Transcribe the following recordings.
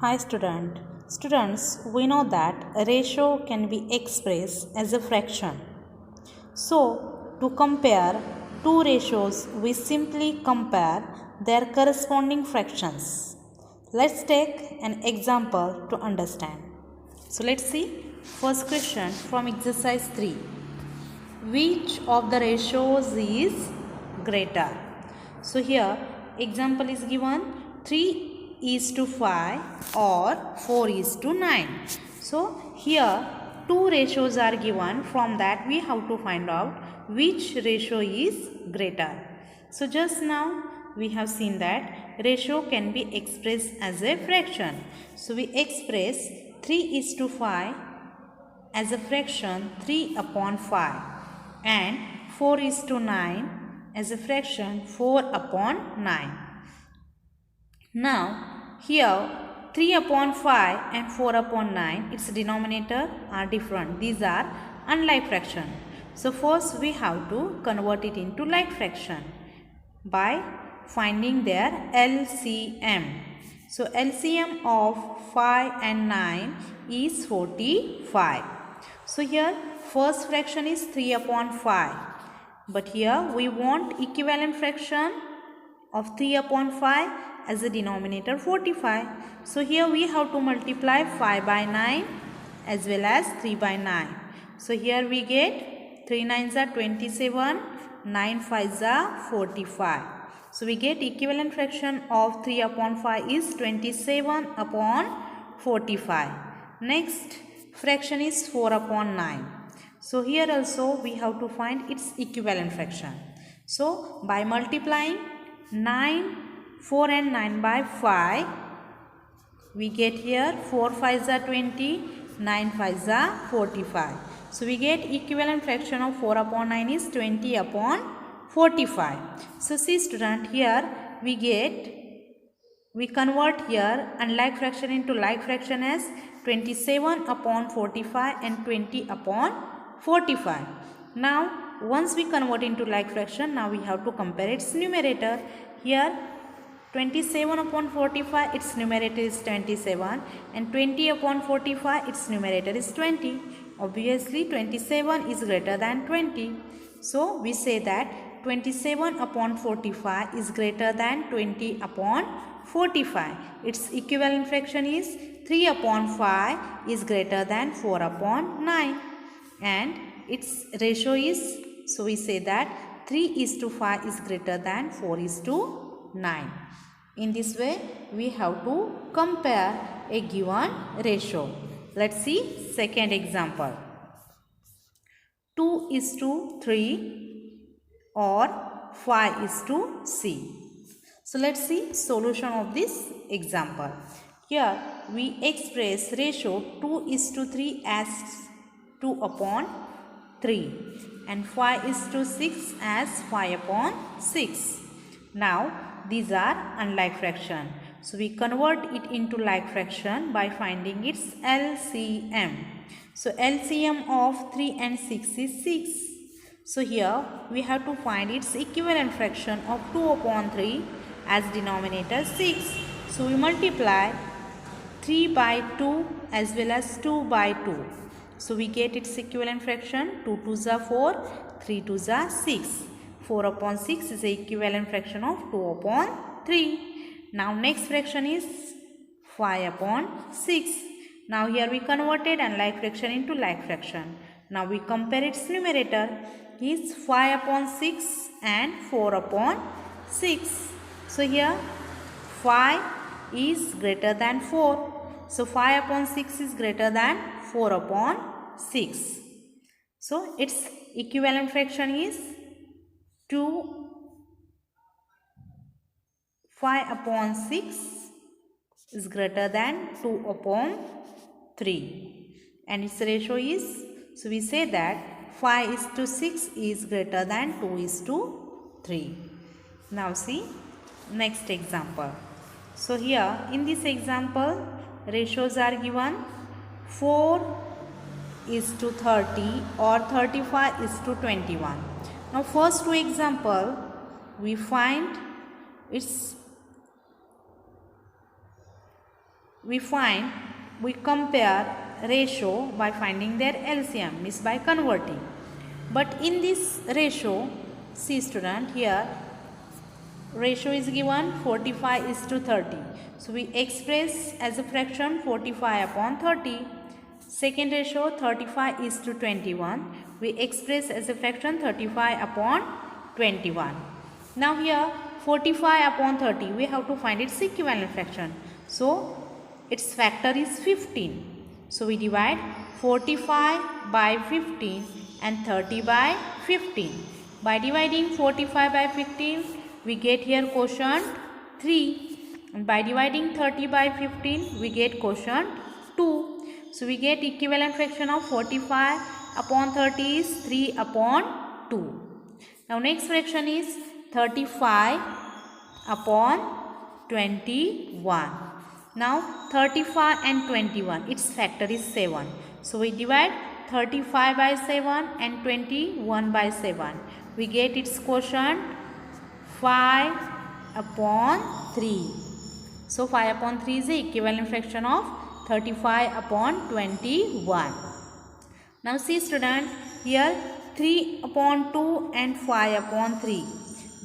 Hi student. Students, we know that a ratio can be expressed as a fraction. So, to compare two ratios, we simply compare their corresponding fractions. Let's take an example to understand. So, let's see. First question from exercise 3. Which of the ratios is greater? So here example is given 3:5 or 4:9. So here two ratios are given. From that we have to find out which ratio is greater. So just now we have seen that ratio can be expressed as a fraction. So we express 3:5 as a fraction 3/5 and 4:9 as a fraction 4/9. Now here 3/5 and 4/9, its denominator are different. These are unlike fraction. So first we have to convert it into like fraction by finding their LCM. So LCM of 5 and 9 is 45. So here first fraction is 3/5. But here we want equivalent fraction of 3/5 as a denominator 45. So here we have to multiply 5 by 9 as well as 3 by 9. So here we get 3 9s are 27, 9 5s are 45. So we get equivalent fraction of 3/5 is 27/45. Next fraction is 4/9. So here also we have to find its equivalent fraction. So by multiplying 9, 4 and 9 by 5, we get here 4 5s are 20, 9 5s are 45. So we get equivalent fraction of 4/9 is 20/45. So see student, here we convert here unlike fraction into like fraction as 27/45 and 20/45. Now once we convert into like fraction, now we have to compare its numerator. Here 27/45, its numerator is 27, and 20/45, its numerator is 20. Obviously 27 is greater than 20. So we say that 27/45 is greater than 20/45. Its equivalent fraction is 3/5 is greater than 4/9. And its ratio is, so we say that 3:5 is greater than 4:9. In this way we have to compare a given ratio. Let's see second example. 2:3 or 5:6. So let's see solution of this example. Here we express ratio 2:3 as 2/3 and 5:6 as 5/6. Now these are unlike fraction. So we convert it into like fraction by finding its LCM. So LCM of 3 and 6 is 6. So here we have to find its equivalent fraction of 2/3 as denominator 6. So we multiply 3 by 2 as well as 2 by 2. So we get its equivalent fraction 2 2s are 4, 3 2s are 6. 4/6 is the equivalent fraction of 2/3. Now next fraction is 5/6. Now here we converted unlike fraction into like fraction. Now we compare its numerator is 5/6 and 4/6. So here 5 is greater than 4. So 5/6 is greater than 4/6. So its equivalent fraction is 2 5/6 is greater than 2/3 and its ratio is, so we say that 5:6 is greater than 2:3. Now see next example. So here in this example ratios are given 4:30 or 35:21. Now first two example we find its we compare ratio by finding their LCM, means by converting. But in this ratio, see student, here ratio is given 45 is to 30. So we express as a fraction 45 upon 30. Second ratio 35 is to 21. We express as a fraction 35 upon 21. Now here 45 upon 30, we have to find its equivalent fraction. So its factor is 15. So we divide 45 by 15 and 30 by 15. By dividing 45 by 15, we get here quotient 3. And by dividing 30 by 15, we get quotient 2. So we get equivalent fraction of 45 upon 30 is 3 upon 2. Now next fraction is 35 upon 21. Now 35 and 21, its factor is 7. So we divide 35 by 7 and 21 by 7. We get its quotient 5 upon 3. So 5 upon 3 is the equivalent fraction of 35 upon 21. Now see student, here 3 upon 2 and 5 upon 3.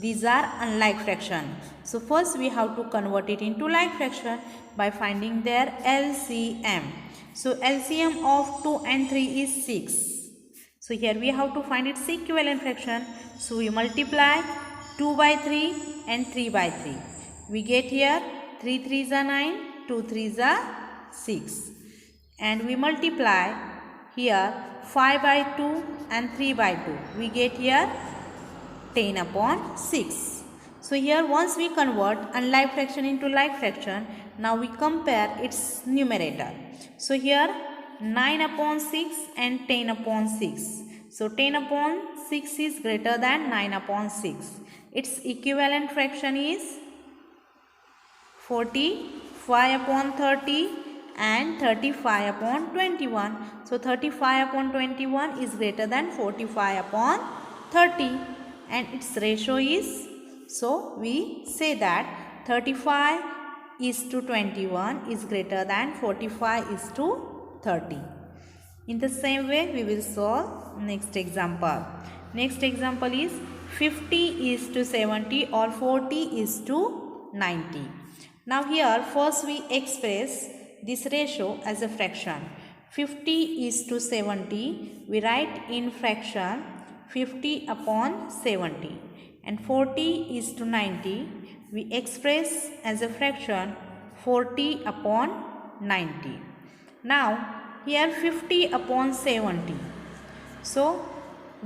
These are unlike fraction. So first we have to convert it into like fraction by finding their LCM. So LCM of 2 and 3 is 6. So here we have to find its equivalent fraction. So we multiply 2 by 3 and 3 by 3. We get here 3 3s are 9, 2 3s are 6. And we multiply here 5 by 2 and 3 by 2. We get here 10 upon 6. So here once we convert unlike fraction into like fraction, now we compare its numerator. So here 9 upon 6 and 10 upon 6. So 10 upon 6 is greater than 9 upon 6. Its equivalent fraction is 45 upon 30 and 35 upon 21. So 35 upon 21 is greater than 45 upon 30 and its ratio is, so we say that 35 is to 21 is greater than 45 is to 30. In the same way we will solve next example. Next example is 50 is to 70 or 40 is to 90. Now here first we express this ratio as a fraction. 50 is to 70, we write in fraction 50 upon 70, and 40 is to 90, we express as a fraction 40 upon 90. Now here 50 upon 70, so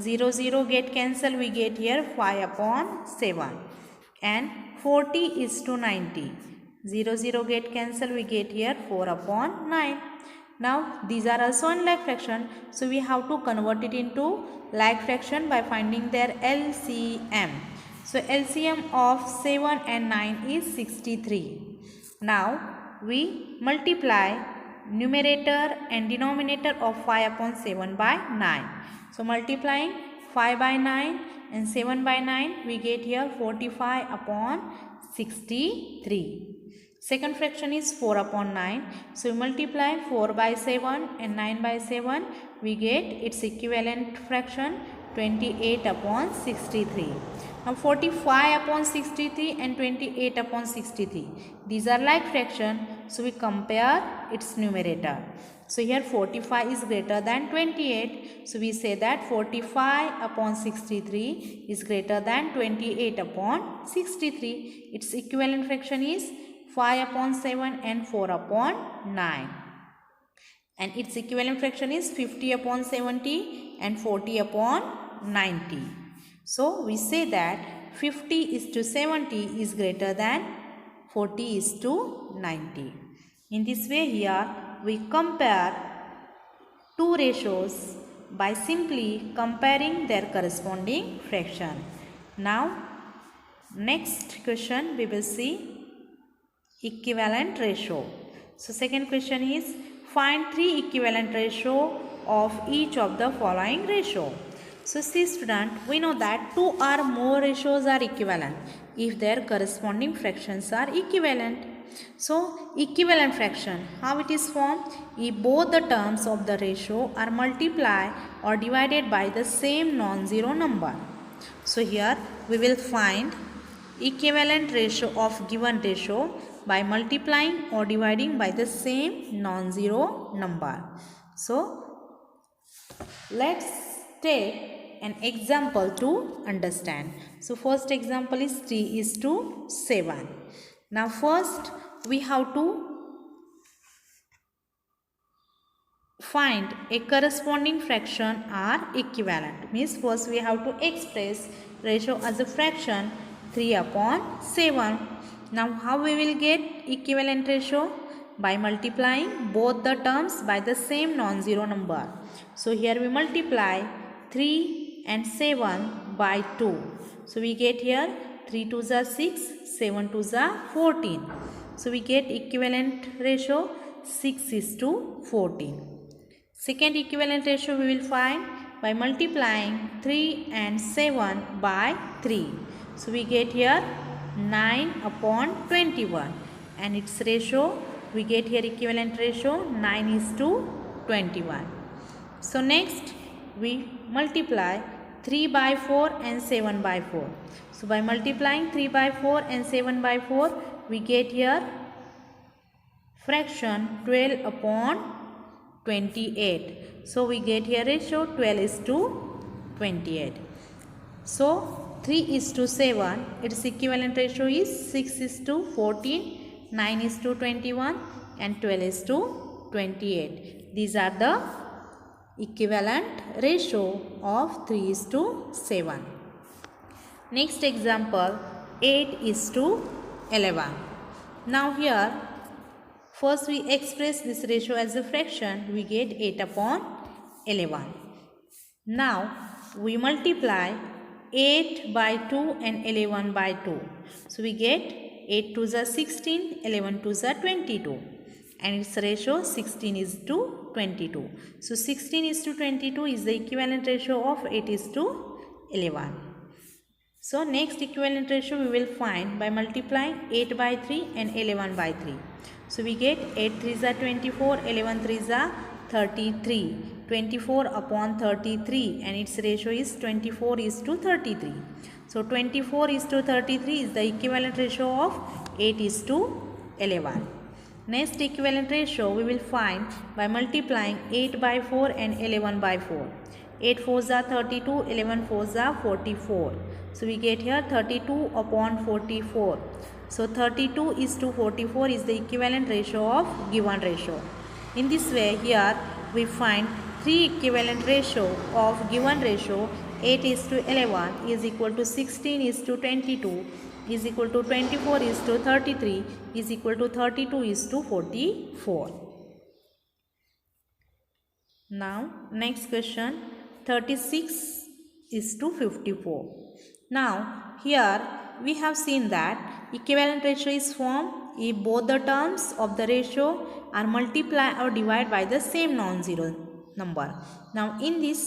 0 0 get cancelled, we get here 5 upon 7, and 40 is to 90, 0 0 get cancelled, we get here 4 upon 9. Now these are also unlike fraction, so we have to convert it into like fraction by finding their LCM. So LCM of 7 and 9 is 63. Now we multiply numerator and denominator of 5 upon 7 by 9. So multiplying 5 by 9 and 7 by 9, we get here 45 upon 63. Second fraction is 4 upon 9. So we multiply 4 by 7 and 9 by 7. We get its equivalent fraction 28 upon 63. Now 45 upon 63 and 28 upon 63. These are like fraction. So we compare its numerator. So here 45 is greater than 28. So we say that 45 upon 63 is greater than 28 upon 63. Its equivalent fraction is 5 upon 7 and 4 upon 9. And its equivalent fraction is 50 upon 70 and 40 upon 90. So we say that 50 is to 70 is greater than 40 is to 90. In this way here we compare two ratios by simply comparing their corresponding fraction. Now next question we will see equivalent ratio. So second question is find three equivalent ratio of each of the following ratio. So see student, we know that two or more ratios are equivalent if their corresponding fractions are equivalent. So equivalent fraction, how it is formed? If both the terms of the ratio are multiplied or divided by the same non-zero number. So here we will find equivalent ratio of given ratio by multiplying or dividing by the same non-zero number. So let's take an example to understand. So first example is 3:7. Now first we have to find a corresponding fraction or equivalent. Means first we have to express ratio as a fraction 3/7. Now how we will get equivalent ratio? By multiplying both the terms by the same non-zero number. So here we multiply 3 and 7 by 2. So we get here 3 2s are 6, 7 2s are 14. So we get equivalent ratio 6:14. Second equivalent ratio we will find by multiplying 3 and 7 by 3. So we get here 9/21, and its ratio we get here equivalent ratio 9:21. So next we multiply 3 by 4 and 7 by 4. So by multiplying 3 by 4 and 7 by 4 we get here fraction 12/28. So we get here ratio 12:28. So 3:7, its equivalent ratio is 6:14, 9:21 and 12:28. These are the equivalent ratio of 3:7. Next example 8:11. Now here first we express this ratio as a fraction, we get 8/11. Now we multiply 8 by 2 and 11 by 2. So we get 8 2s are 16, 11 2s are 22, and its ratio 16:22. So 16:22 is the equivalent ratio of 8:11. So next equivalent ratio we will find by multiplying 8 by 3 and 11 by 3. So we get 8 3s are 24, 11 3s are 33. 24/33, and its ratio is 24:33. So 24:33 is the equivalent ratio of 8:11. Next equivalent ratio we will find by multiplying 8 by 4 and 11 by 4. 8 4s are 32, 11 4s are 44. So we get here 32/44. So 32:44 is the equivalent ratio of given ratio. In this way here we find 3 equivalent ratio of given ratio 8:11 is equal to 16:22 is equal to 24:33 is equal to 32:44. Now next question 36:54. Now here we have seen that equivalent ratio is formed if both the terms of the ratio are multiplied or divided by the same non-zero number. Now in this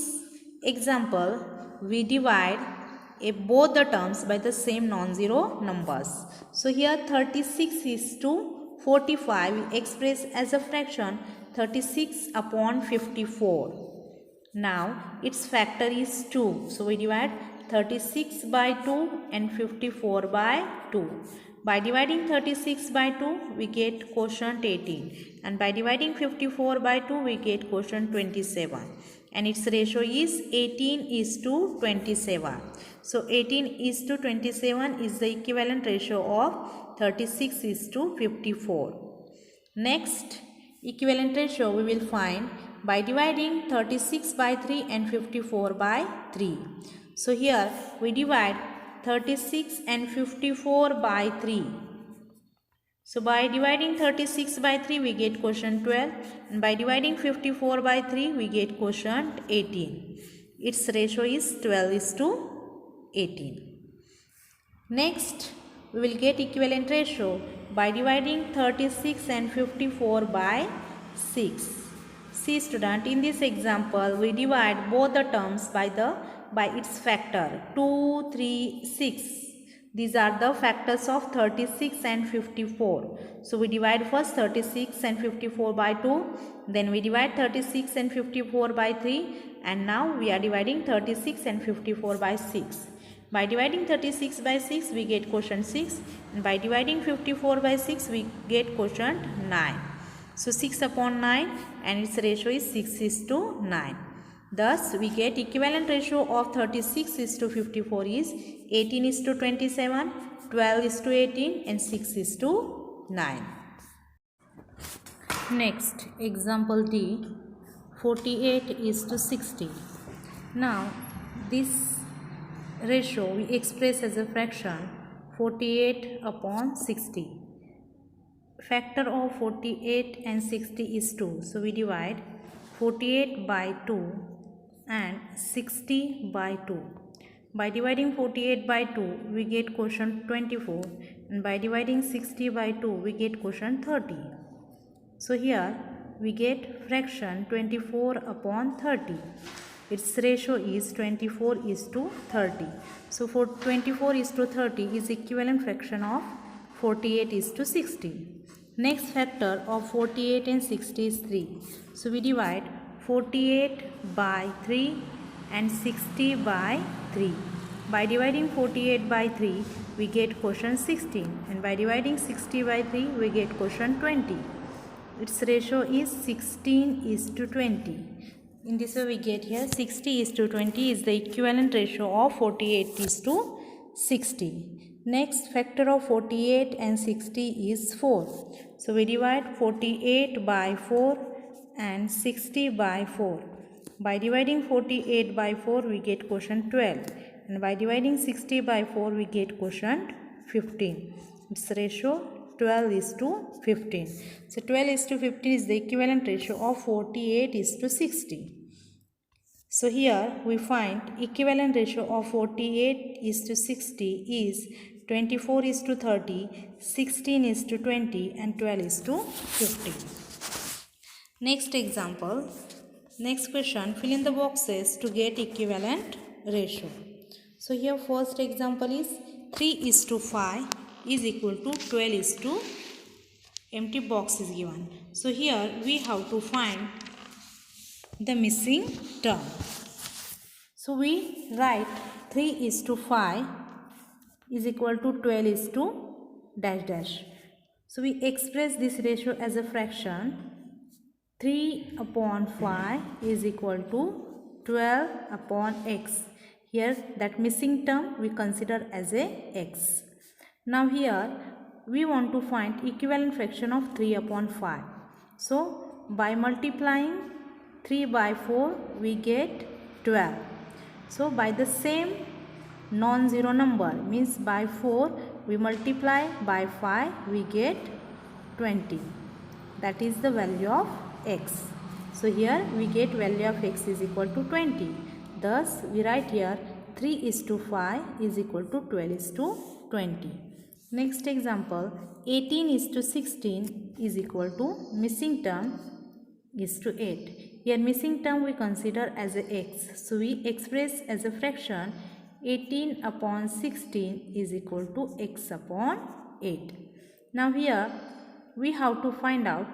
example we divide both the terms by the same non-zero numbers. So here 36:45 we express as a fraction 36/54. Now its factor is 2. So we divide 36 by 2 and 54 by 2. By dividing 36 by 2 we get quotient 18, and by dividing 54 by 2 we get quotient 27, and its ratio is 18:27. So 18:27 is the equivalent ratio of 36:54. Next equivalent ratio we will find by dividing 36 by 3 and 54 by 3. So here we divide 36 and 54 by 3. So by dividing 36 by 3 we get quotient 12, and by dividing 54 by 3 we get quotient 18. Its ratio is 12:18. Next we will get equivalent ratio by dividing 36 and 54 by 6. See student, in this example we divide both the terms by its factor 2, 3, 6 These are the factors of 36 and 54. So we divide first 36 and 54 by 2. Then we divide 36 and 54 by 3. And now we are dividing 36 and 54 by 6. By dividing 36 by 6, we get quotient 6. And by dividing 54 by 6, we get quotient 9. So 6 upon 9 and its ratio is 6:9. Thus, we get equivalent ratio of 36:54 is 18:27, 12:18 and 6:9. Next, example D, 48:60. Now, this ratio we express as a fraction 48 upon 60. Factor of 48 and 60 is 2. So, we divide 48 by 2 and 60 by 2. By dividing 48 by 2, we get quotient 24, and by dividing 60 by 2, we get quotient 30. So here we get fraction 24 upon 30. Its ratio is 24:30. So for 24:30 is equivalent fraction of 48:60. Next factor of 48 and 60 is 3. So we divide 48 by 3 and 60 by 3. By dividing 48 by 3, we get quotient 16, and by dividing 60 by 3, we get quotient 20. Its ratio is 16:20. In this way, we get here 60:20 is the equivalent ratio of 48:60. Next factor of 48 and 60 is 4. So we divide 48 by 4 and 60 by 4. By dividing 48 by 4, we get quotient 12. And by dividing 60 by 4, we get quotient 15. Its ratio 12:15. So 12:15 is the equivalent ratio of 48:60. So here we find equivalent ratio of 48:60 is 24:30, 16:20 and 12:15. Next example. Next question, fill in the boxes to get equivalent ratio. So here first example is 3:5 is equal to 12:, empty box is given. So here we have to find the missing term. So we write 3:5 is equal to 12:, dash dash. So we express this ratio as a fraction. 3 upon 5 is equal to 12 upon x. Here that missing term we consider as a x. Now here we want to find equivalent fraction of 3 upon 5. So by multiplying 3 by 4 we get 12. So by the same non-zero number, means by 4 we multiply by 5 we get 20. That is the value of x. So here we get value of x is equal to 20. Thus we write here 3:5 is equal to 12:20. Next example, 18:16 is equal to missing term is to 8. Here missing term we consider as a x. So we express as a fraction 18 upon 16 is equal to x upon 8. Now here we have to find out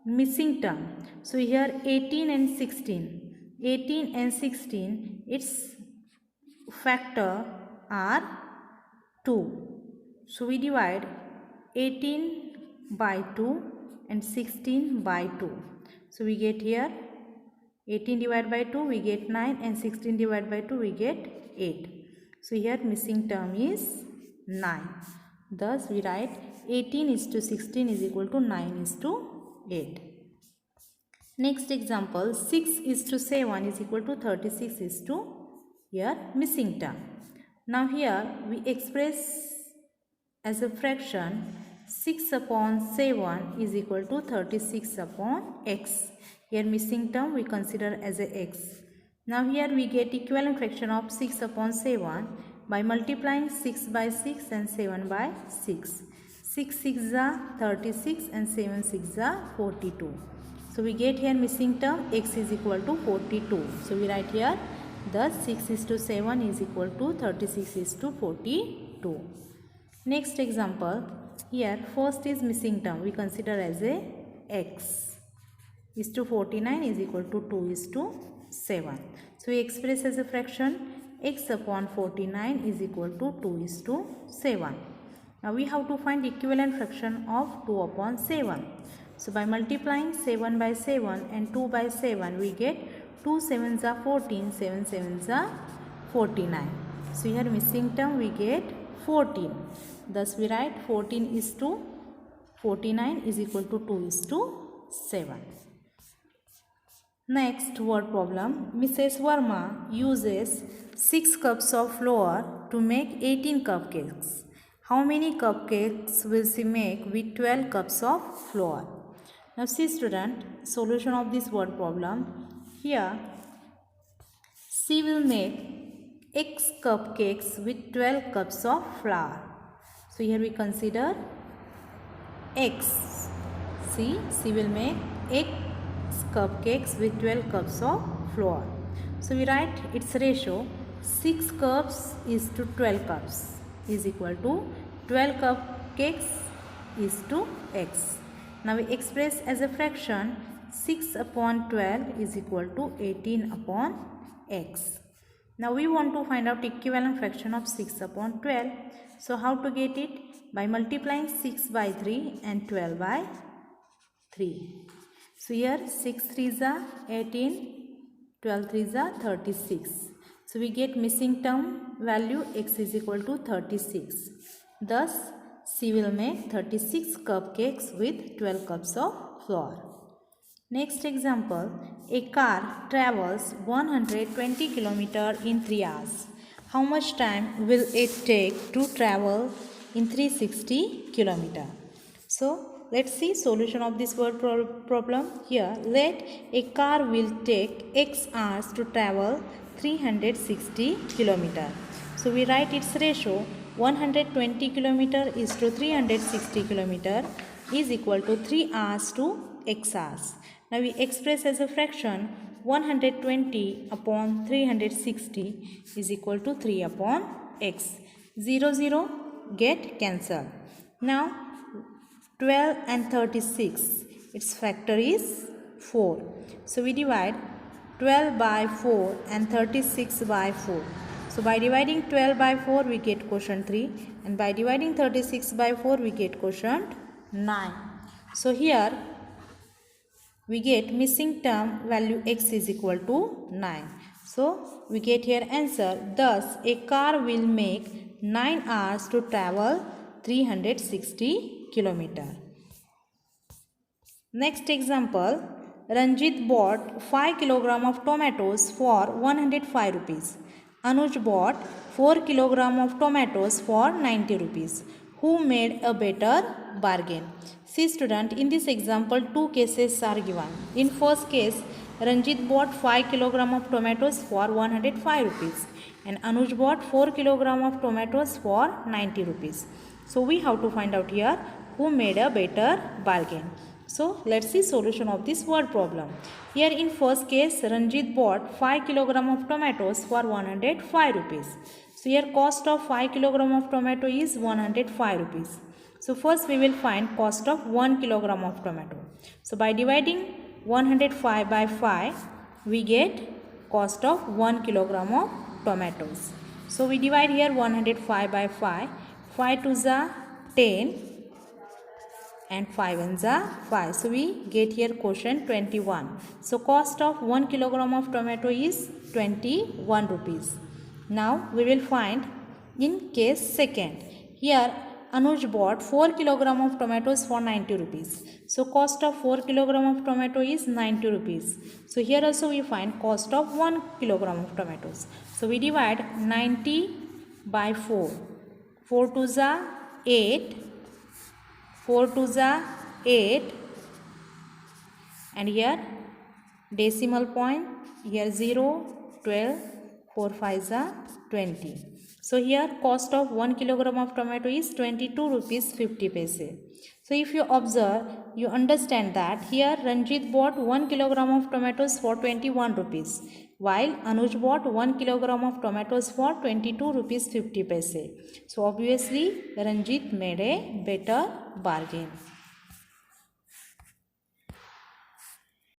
missing term. So here 18 and 16, its factor are 2. So we divide 18 by 2 and 16 by 2. So we get here 18 divided by 2 we get 9 and 16 divided by 2 we get 8. So here missing term is 9. Thus we write 18:16 is equal to 9:8. Next example, 6:7 is equal to 36 here missing term. Now here we express as a fraction 6 upon 7 is equal to 36 upon x. Here missing term we consider as a x. Now here we get equivalent fraction of 6 upon 7 by multiplying 6 by 6 and 7 by 6. 6 6 are 36 and 7 6 are 42. So we get here missing term x is equal to 42. So we write here thus 6:7 is equal to 36:42. 2. Next example, here first is missing term, we consider as a x is to 49 is equal to 2 is to 7. So we express as a fraction x upon 49 is equal to 2 is to 7. Now we have to find equivalent fraction of 2 upon 7. So by multiplying 7 by 7 and 2 by 7, we get 2 7s are 14, 7 7s are 49. So here missing term we get 14. Thus we write 14 is to 49 is equal to 2 is to 7. Next word problem. Mrs. Verma uses 6 cups of flour to make 18 cupcakes. How many cupcakes will she make with 12 cups of flour? Now see student, solution of this word problem. Here she will make x cupcakes with 12 cups of flour. So here we consider x. See, she will make x cupcakes with 12 cups of flour. So we write its ratio 6 cups is to 12 cups is equal to 12 cupcakes is to x. Now we express as a fraction 6 upon 12 is equal to 18 upon x. Now we want to find out equivalent fraction of 6 upon 12. So how to get it? By multiplying 6 by 3 and 12 by 3. So here 6 3s are 18, 12 3s are 36. So we get missing term value x is equal to 36. Thus she will make 36 cupcakes with 12 cups of flour. Next example, a car travels 120 km in 3 hours. How much time will it take to travel in 360 km? So let's see solution of this word problem. Here let a car will take x hours to travel 360 km. So we write its ratio 120 km is to 360 km is equal to 3 hours to x hours. Now we express as a fraction 120 upon 360 is equal to 3 upon x. 0 0 get cancelled. Now 12 and 36, its factor is 4. So we divide 12 by 4 and 36 by 4. So by dividing 12 by 4 we get quotient 3, and by dividing 36 by 4 we get quotient 9. So here we get missing term value x is equal to 9. So we get here answer. Thus a car will make 9 hours to travel 360 km. Next example, Ranjit bought 5 kg of tomatoes for 105 rupees. Anuj bought 4 kg of tomatoes for 90 rupees. Who made a better bargain? See student, in this example two cases are given. In first case, Ranjit bought 5 kg of tomatoes for 105 rupees and Anuj bought 4 kg of tomatoes for 90 rupees. So we have to find out here who made a better bargain. So let's see solution of this word problem. Here in first case, Ranjit bought 5 kg of tomatoes for 105 rupees. So here cost of 5 kg of tomato is 105 rupees. So first we will find cost of 1 kg of tomato. So by dividing 105 by 5, we get cost of 1 kg of tomatoes. So we divide here 105 by 5. 5 2s are 10 and 5 1s are 5. So we get here quotient 21. So cost of 1 kg of tomato is 21 rupees. Now we will find in case second. Here Anuj bought 4 kg of tomatoes for 90 rupees. So cost of 4 kg of tomato is 90 rupees. So here also we find cost of 1 kg of tomatoes. So we divide 90 by 4. 4 2s are 8. 4 2s are 8. And here decimal point. Here 0, 12, 4 5s are 20. So here cost of 1 kilogram of tomato is 22 rupees 50 paise. So if you observe, you understand that here Ranjit bought 1 kilogram of tomatoes for 21 rupees, while Anuj bought 1 kilogram of tomatoes for 22 rupees 50 paise. So obviously Ranjit made a better bargain.